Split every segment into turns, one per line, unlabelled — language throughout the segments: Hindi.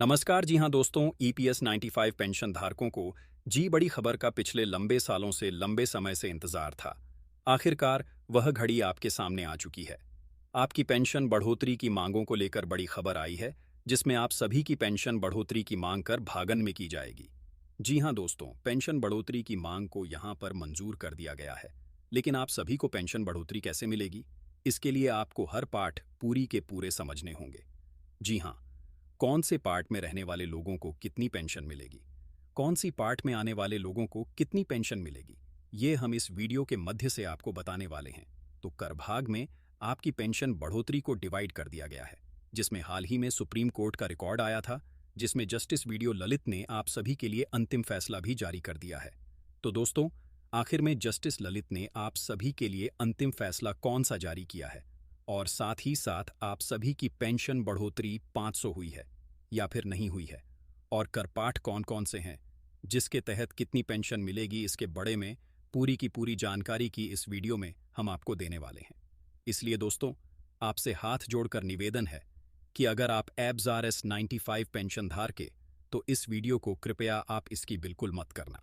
नमस्कार। जी हाँ दोस्तों, ईपीएस 95 पेंशन धारकों को जी बड़ी खबर का पिछले लंबे सालों से लंबे समय से इंतजार था। आखिरकार वह घड़ी आपके सामने आ चुकी है। आपकी पेंशन बढ़ोतरी की मांगों को लेकर बड़ी खबर आई है, जिसमें आप सभी की पेंशन बढ़ोतरी की मांग कर भागन में की जाएगी। जी हाँ दोस्तों, पेंशन बढ़ोतरी की मांग को यहाँ पर मंजूर कर दिया गया है। लेकिन आप सभी को पेंशन बढ़ोतरी कैसे मिलेगी, इसके लिए आपको हर पाठ पूरी के पूरे समझने होंगे। जी हाँ, कौन से पार्ट में रहने वाले लोगों को कितनी पेंशन मिलेगी, कौन सी पार्ट में आने वाले लोगों को कितनी पेंशन मिलेगी, ये हम इस वीडियो के मध्य से आपको बताने वाले हैं। तो कर भाग में आपकी पेंशन बढ़ोतरी को डिवाइड कर दिया गया है, जिसमें हाल ही में सुप्रीम कोर्ट का रिकॉर्ड आया था, जिसमें जस्टिस वीडियो ललित ने आप सभी के लिए अंतिम फैसला भी जारी कर दिया है। तो दोस्तों, आखिर में जस्टिस ललित ने आप सभी के लिए अंतिम फैसला कौन सा जारी किया है, और साथ ही साथ आप सभी की पेंशन बढ़ोतरी 500 हुई है या फिर नहीं हुई है, और कर पाठ कौन कौन से हैं, जिसके तहत कितनी पेंशन मिलेगी, इसके बारे में पूरी की पूरी जानकारी की इस वीडियो में हम आपको देने वाले हैं। इसलिए दोस्तों, आपसे हाथ जोड़कर निवेदन है कि अगर आप एब्स 95 पेंशन धारक तो इस वीडियो को कृपया आप इसकी बिल्कुल मत करना।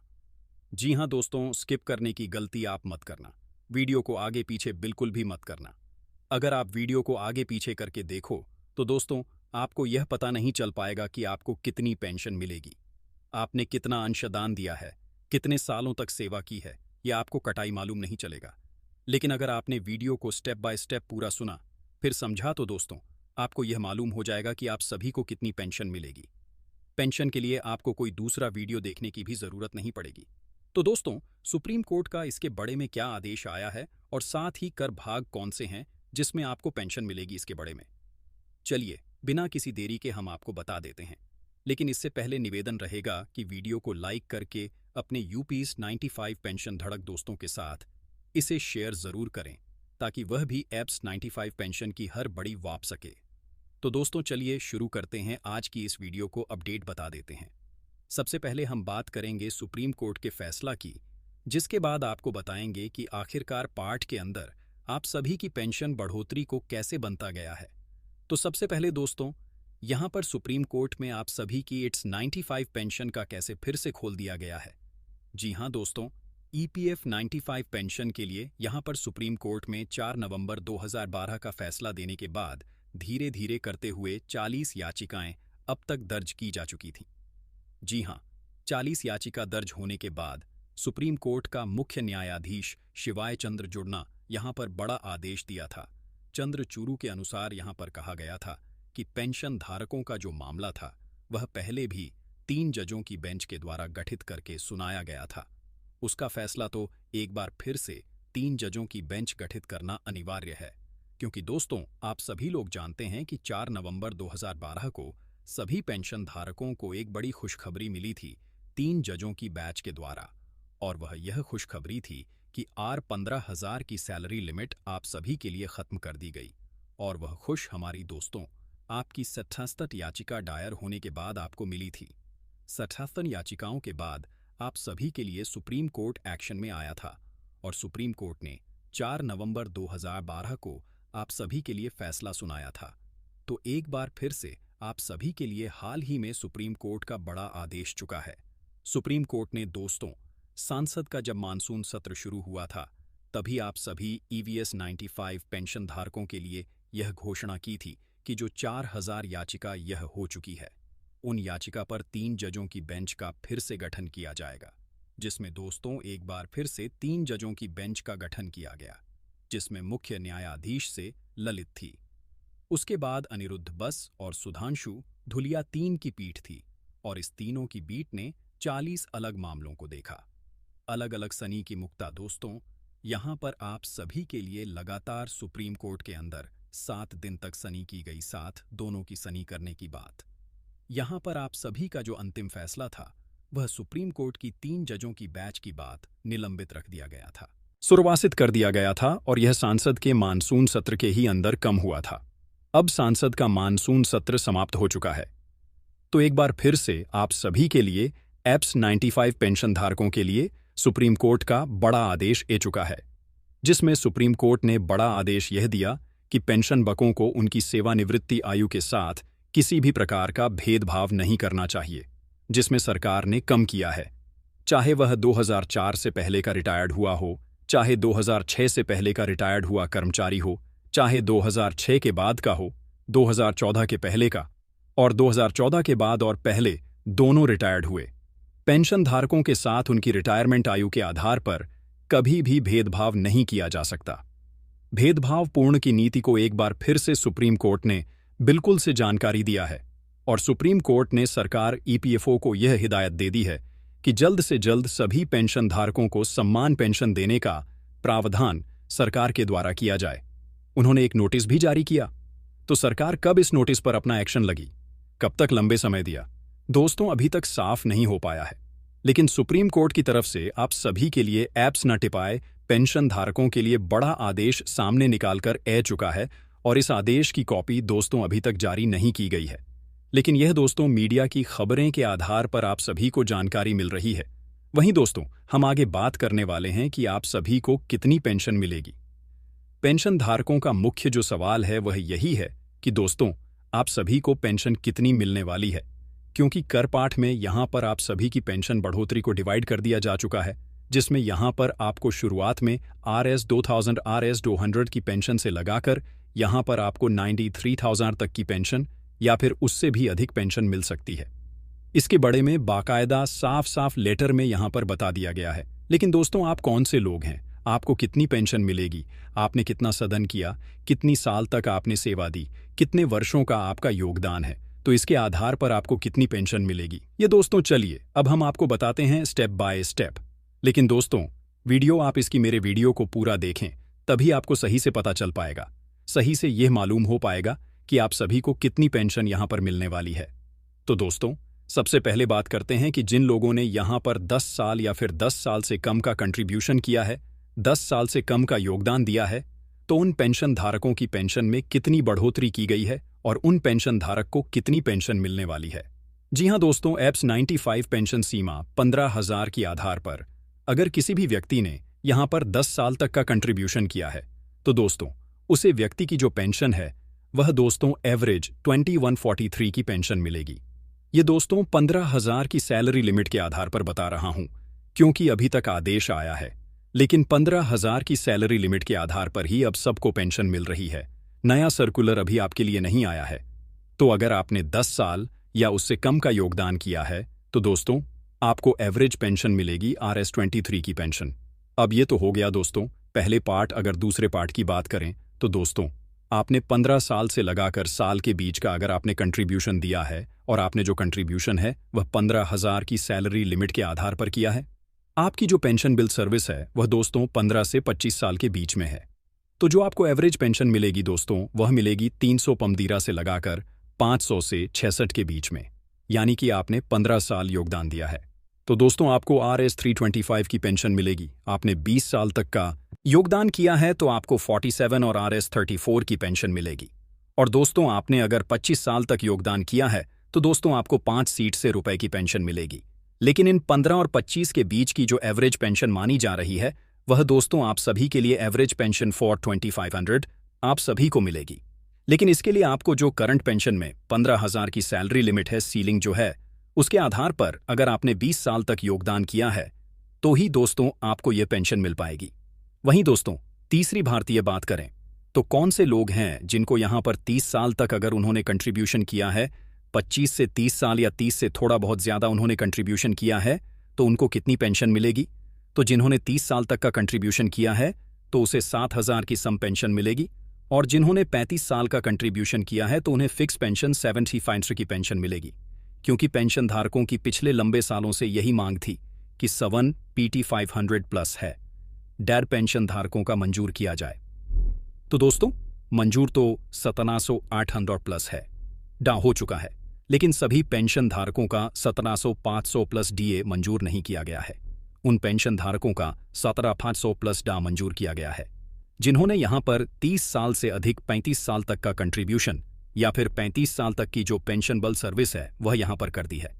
जी हाँ दोस्तों, स्किप करने की गलती आप मत करना। वीडियो को आगे पीछे बिल्कुल भी मत करना। अगर आप वीडियो को आगे पीछे करके देखो तो दोस्तों, आपको यह पता नहीं चल पाएगा कि आपको कितनी पेंशन मिलेगी, आपने कितना अंशदान दिया है, कितने सालों तक सेवा की है, यह आपको कटाई मालूम नहीं चलेगा। लेकिन अगर आपने वीडियो को स्टेप बाय स्टेप पूरा सुना, फिर समझा, तो दोस्तों आपको यह मालूम हो जाएगा कि आप सभी को कितनी पेंशन मिलेगी। पेंशन के लिए आपको कोई दूसरा वीडियो देखने की भी जरूरत नहीं पड़ेगी। तो दोस्तों, सुप्रीम कोर्ट का इसके बारे में क्या आदेश आया है, और साथ ही कर भाग कौन से हैं जिसमें आपको पेंशन मिलेगी, इसके बारे में चलिए बिना किसी देरी के हम आपको बता देते हैं। लेकिन इससे पहले निवेदन रहेगा कि वीडियो को लाइक करके अपने यूपीएस 95 पेंशन धड़क दोस्तों के साथ इसे शेयर जरूर करें, ताकि वह भी एब्स 95 पेंशन की हर बड़ी वाप सके। तो दोस्तों चलिए शुरू करते हैं। आज की इस वीडियो को अपडेट बता देते हैं। सबसे पहले हम बात करेंगे सुप्रीम कोर्ट के फैसला की, जिसके बाद आपको बताएंगे कि आखिरकार पार्ट के अंदर आप सभी की पेंशन बढ़ोतरी को कैसे बनता गया है। तो सबसे पहले दोस्तों, यहाँ पर सुप्रीम कोर्ट में आप सभी की इट्स 95 पेंशन का कैसे फिर से खोल दिया गया है। जी हाँ दोस्तों, ईपीएफ 95 पेंशन के लिए यहाँ पर सुप्रीम कोर्ट में 4 नवंबर 2012 का फैसला देने के बाद धीरे धीरे करते हुए 40 याचिकाएं अब तक दर्ज की जा चुकी थीं। जी हाँ, 40 याचिका दर्ज होने के बाद सुप्रीम कोर्ट का मुख्य न्यायाधीश शिवाय चंद्र जुड़ना यहाँ पर बड़ा आदेश दिया था। चंद्रचूड़ू के अनुसार यहाँ पर कहा गया था कि पेंशन धारकों का जो मामला था वह पहले भी 3 जजों की बेंच के द्वारा गठित करके सुनाया गया था। उसका फैसला तो एक बार फिर से 3 जजों की बेंच गठित करना अनिवार्य है, क्योंकि दोस्तों आप सभी लोग जानते हैं कि 4 नवंबर 2012 को सभी पेंशन धारकों को एक बड़ी खुशखबरी मिली थी 3 जजों की बैच के द्वारा, और वह यह खुशखबरी थी कि R15,000 की सैलरी लिमिट आप सभी के लिए खत्म कर दी गई। और वह खुश हमारी दोस्तों आपकी 67 याचिका दायर होने के बाद आपको मिली थी। 67 याचिकाओं के बाद आप सभी के लिए सुप्रीम कोर्ट एक्शन में आया था, और सुप्रीम कोर्ट ने 4 नवंबर 2012 को आप सभी के लिए फैसला सुनाया था। तो एक बार फिर से आप सभी के लिए हाल ही में सुप्रीम कोर्ट का बड़ा आदेश चुका है। सुप्रीम कोर्ट ने दोस्तों संसद का जब मानसून सत्र शुरू हुआ था, तभी आप सभी ईवीएस 95 पेंशन धारकों के लिए यह घोषणा की थी कि जो 4000 याचिका यह हो चुकी है, उन याचिका पर 3 जजों की बेंच का फिर से गठन किया जाएगा। जिसमें दोस्तों एक बार फिर से 3 जजों की बेंच का गठन किया गया, जिसमें मुख्य न्यायाधीश से ललित थी। उसके बाद अनिरुद्ध बस और सुधांशु धुलिया 3 की पीठ थी, और इस तीनों की पीठ ने 40 अलग मामलों को देखा। अलग अलग सनी की मुक्ता दोस्तों, यहाँ पर आप सभी के लिए लगातार सुप्रीम कोर्ट के अंदर 7 दिन तक सनी की गई, साथ दोनों की सनी करने की बात। यहाँ पर आप सभी का जो अंतिम फैसला था वह सुप्रीम कोर्ट की 3 जजों की बैच की बात निलंबित रख दिया गया था, सुरवासित कर दिया गया था, और यह सांसद के मानसून सत्र के ही अंदर कम हुआ था। अब सांसद का मानसून सत्र समाप्त हो चुका है, तो एक बार फिर से आप सभी के लिए एब्स 95 पेंशन धारकों के लिए सुप्रीम कोर्ट का बड़ा आदेश आ चुका है, जिसमें सुप्रीम कोर्ट ने बड़ा आदेश यह दिया कि पेंशन बकों को उनकी सेवानिवृत्ति आयु के साथ किसी भी प्रकार का भेदभाव नहीं करना चाहिए, जिसमें सरकार ने कम किया है। चाहे वह 2004 से पहले का रिटायर्ड हुआ हो, चाहे 2006 से पहले का रिटायर्ड हुआ कर्मचारी हो, चाहे 2006 के बाद का हो, 2014 के पहले का और 2014 के बाद और पहले दोनों रिटायर्ड हुए पेंशन धारकों के साथ उनकी रिटायरमेंट आयु के आधार पर कभी भी भेदभाव नहीं किया जा सकता। भेदभावपूर्ण की नीति को एक बार फिर से सुप्रीम कोर्ट ने बिल्कुल से जानकारी दिया है और सुप्रीम कोर्ट ने सरकार ईपीएफओ को यह हिदायत दे दी है कि जल्द से जल्द सभी पेंशन धारकों को सम्मान पेंशन देने का प्रावधान सरकार के द्वारा किया जाए। उन्होंने एक नोटिस भी जारी किया। तो सरकार कब इस नोटिस पर अपना एक्शन लगी, कब तक लंबे समय दिया, दोस्तों अभी तक साफ नहीं हो पाया है। लेकिन सुप्रीम कोर्ट की तरफ से आप सभी के लिए ऐप्स न टिपाए पेंशन धारकों के लिए बड़ा आदेश सामने निकालकर आ चुका है और इस आदेश की कॉपी दोस्तों अभी तक जारी नहीं की गई है। लेकिन यह दोस्तों मीडिया की खबरें के आधार पर आप सभी को जानकारी मिल रही है। वहीं दोस्तों हम आगे बात करने वाले हैं कि आप सभी को कितनी पेंशन मिलेगी। पेंशन धारकों का मुख्य जो सवाल है वह यही है कि दोस्तों आप सभी को पेंशन कितनी मिलने वाली है, क्योंकि कर पाठ में यहां पर आप सभी की पेंशन बढ़ोतरी को डिवाइड कर दिया जा चुका है, जिसमें यहां पर आपको शुरुआत में RS 2000 RS 200 की पेंशन से लगाकर यहां पर आपको 93,000 तक की पेंशन या फिर उससे भी अधिक पेंशन मिल सकती है। इसके बड़े में बाकायदा साफ साफ लेटर में यहां पर बता दिया गया है। लेकिन दोस्तों आप कौन से लोग हैं, आपको कितनी पेंशन मिलेगी, आपने कितना सदन किया, कितनी साल तक आपने सेवा दी, कितने वर्षों का आपका योगदान है, तो इसके आधार पर आपको कितनी पेंशन मिलेगी, ये दोस्तों चलिए अब हम आपको बताते हैं स्टेप बाय स्टेप। लेकिन दोस्तों वीडियो आप इसकी मेरे वीडियो को पूरा देखें, तभी आपको सही से पता चल पाएगा, सही से यह मालूम हो पाएगा कि आप सभी को कितनी पेंशन यहां पर मिलने वाली है। तो दोस्तों सबसे पहले बात करते हैं कि जिन लोगों ने यहां पर 10 साल या फिर 10 साल से कम का कंट्रीब्यूशन किया है, 10 साल से कम का योगदान दिया है, तो उन पेंशन धारकों की पेंशन में कितनी बढ़ोतरी की गई है और उन पेंशन धारक को कितनी पेंशन मिलने वाली है। जी हां दोस्तों, एप्स 95 पेंशन सीमा 15,000 की आधार पर अगर किसी भी व्यक्ति ने यहां पर 10 साल तक का कंट्रीब्यूशन किया है, तो दोस्तों उसे व्यक्ति की जो पेंशन है वह दोस्तों एवरेज 2143 की पेंशन मिलेगी। ये दोस्तों 15,000 की सैलरी लिमिट के आधार पर बता रहा हूं, क्योंकि अभी तक आदेश आया है, लेकिन 15,000 की सैलरी लिमिट के आधार पर ही अब सबको पेंशन मिल रही है। नया सर्कुलर अभी आपके लिए नहीं आया है। तो अगर आपने 10 साल या उससे कम का योगदान किया है, तो दोस्तों आपको एवरेज पेंशन मिलेगी RS 23 की पेंशन। अब ये तो हो गया दोस्तों पहले पार्ट। अगर दूसरे पार्ट की बात करें तो दोस्तों आपने 15 साल से लगाकर साल के बीच का अगर आपने कंट्रीब्यूशन दिया है और आपने जो कंट्रीब्यूशन है वह 15,000 की सैलरी लिमिट के आधार पर किया है, आपकी जो पेंशन बिल सर्विस है वह दोस्तों 15 से 25 साल के बीच में है। तो जो आपको एवरेज पेंशन मिलेगी दोस्तों वह मिलेगी 300 पमदीरा से लगाकर 500 से 66 के बीच में, यानी कि आपने 15 साल योगदान दिया है। तो दोस्तों आपको RS 325 की पेंशन मिलेगी। आपने 20 साल तक का योगदान किया है तो आपको 47 और RS 34 की पेंशन मिलेगी। और दोस्तों आपने अगर 25 साल तक योगदान किया है तो दोस्तों आपको 5 सीट से रुपए की पेंशन मिलेगी। लेकिन इन 15 और 25 के बीच की जो एवरेज पेंशन मानी जा रही है वह दोस्तों आप सभी के लिए एवरेज पेंशन फॉर 2500 आप सभी को मिलेगी। लेकिन इसके लिए आपको जो करंट पेंशन में 15,000 की सैलरी लिमिट है, सीलिंग जो है, उसके आधार पर अगर आपने 20 साल तक योगदान किया है तो ही दोस्तों आपको यह पेंशन मिल पाएगी। वहीं दोस्तों तीसरी भारतीय बात करें तो कौन से लोग हैं जिनको यहां पर 30 साल तक अगर उन्होंने कंट्रीब्यूशन किया है, 25 से 30 साल या 30 से थोड़ा बहुत ज्यादा उन्होंने कंट्रीब्यूशन किया है, तो उनको कितनी पेंशन मिलेगी। तो जिन्होंने 30 साल तक का कंट्रीब्यूशन किया है तो उसे 7,000 की सम पेंशन मिलेगी, और जिन्होंने 35 साल का कंट्रीब्यूशन किया है तो उन्हें फिक्स पेंशन 75 की पेंशन मिलेगी, क्योंकि पेंशन धारकों की पिछले लंबे सालों से यही मांग थी कि 7 PT 500 प्लस है डैड पेंशन धारकों का मंजूर किया जाए। तो दोस्तों मंजूर तो 17,800 प्लस है, डा हो चुका है, लेकिन सभी पेंशन धारकों का 17,500 प्लस DA मंजूर नहीं किया गया है। उन पेंशन धारकों का 17,500 प्लस डा मंजूर किया गया है जिन्होंने यहां पर 30 साल से अधिक 35 साल तक का कंट्रीब्यूशन या फिर 35 साल तक की जो पेंशन बल सर्विस है वह यहां पर कर दी है,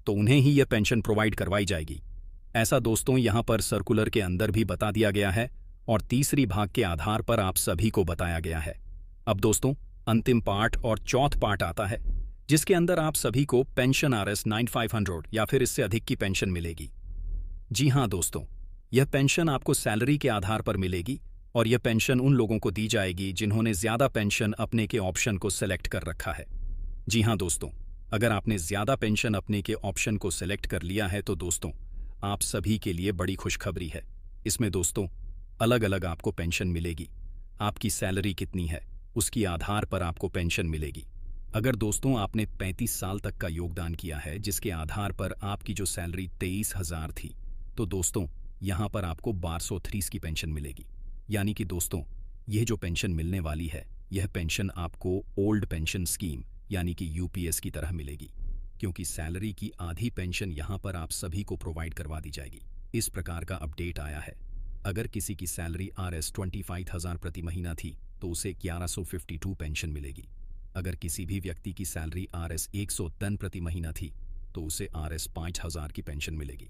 तो उन्हें ही यह पेंशन प्रोवाइड करवाई जाएगी। ऐसा दोस्तों यहां पर सर्कुलर के अंदर भी बता दिया गया है और तीसरी भाग के आधार पर आप सभी को बताया गया है। अब दोस्तों अंतिम पार्ट और चौथ पार्ट आता है जिसके अंदर आप सभी को पेंशन RS 9500 या फिर इससे अधिक की पेंशन मिलेगी। जी हाँ दोस्तों, यह पेंशन आपको सैलरी के आधार पर मिलेगी और यह पेंशन उन लोगों को दी जाएगी जिन्होंने ज़्यादा पेंशन अपने के ऑप्शन को सेलेक्ट कर रखा है। जी हाँ दोस्तों, अगर आपने ज़्यादा पेंशन अपने के ऑप्शन को सेलेक्ट कर लिया है तो दोस्तों आप सभी के लिए बड़ी खुशखबरी है। इसमें दोस्तों अलग अलग आपको पेंशन मिलेगी। आपकी सैलरी कितनी है उसके आधार पर आपको पेंशन मिलेगी। अगर दोस्तों आपने 35 साल तक का योगदान किया है जिसके आधार पर आपकी जो सैलरी 23,000 थी, तो दोस्तों यहाँ पर आपको 1230 की पेंशन मिलेगी। यानी कि दोस्तों यह जो पेंशन मिलने वाली है यह पेंशन आपको ओल्ड पेंशन स्कीम यानी कि यूपीएस की तरह मिलेगी, क्योंकि सैलरी की आधी पेंशन यहाँ पर आप सभी को प्रोवाइड करवा दी जाएगी। इस प्रकार का अपडेट आया है। अगर किसी की सैलरी RS 25,000 प्रति महीना थी तो उसे 1152 पेंशन मिलेगी। अगर किसी भी व्यक्ति की सैलरी RS 110 प्रति महीना थी तो उसे RS 5,000 की पेंशन मिलेगी।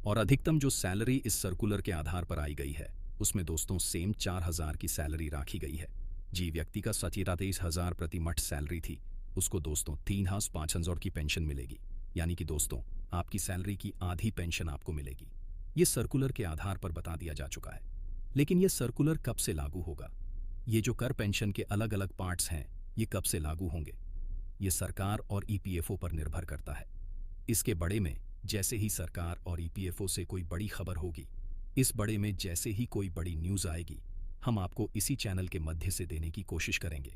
और अधिकतम जो सैलरी इस सर्कुलर के आधार पर आई गई है उसमें दोस्तों सेम 4,000 की सैलरी रखी गई है। जी व्यक्ति का 27,000 प्रति मठ सैलरी थी उसको दोस्तों 3,500 की पेंशन मिलेगी। यानी कि दोस्तों आपकी सैलरी की आधी पेंशन आपको मिलेगी। ये सर्कुलर के आधार पर बता दिया जा चुका है। लेकिन ये सर्कुलर कब से लागू होगा? ये जो कर पेंशन के अलग अलग पार्ट्स हैं ये कब से लागू होंगे? ये सरकार और ईपीएफओ पर निर्भर करता है। इसके बड़े में जैसे ही सरकार और ईपीएफओ से कोई बड़ी खबर होगी, इस बड़े में जैसे ही कोई बड़ी न्यूज़ आएगी, हम आपको इसी चैनल के मध्य से देने की कोशिश करेंगे।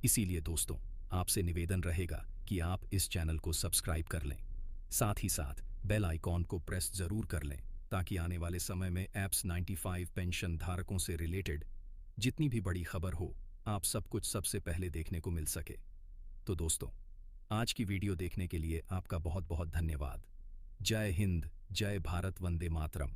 इसीलिए दोस्तों आपसे निवेदन रहेगा कि आप इस चैनल को सब्सक्राइब कर लें, साथ ही साथ बेल आइकॉन को प्रेस ज़रूर कर लें ताकि आने वाले समय में एप्स 95 पेंशन धारकों से रिलेटेड जितनी भी बड़ी खबर हो आप सब कुछ सबसे पहले देखने को मिल सके। तो दोस्तों आज की वीडियो देखने के लिए आपका बहुत बहुत धन्यवाद। जय हिंद, जय भारत, वंदे मातरम।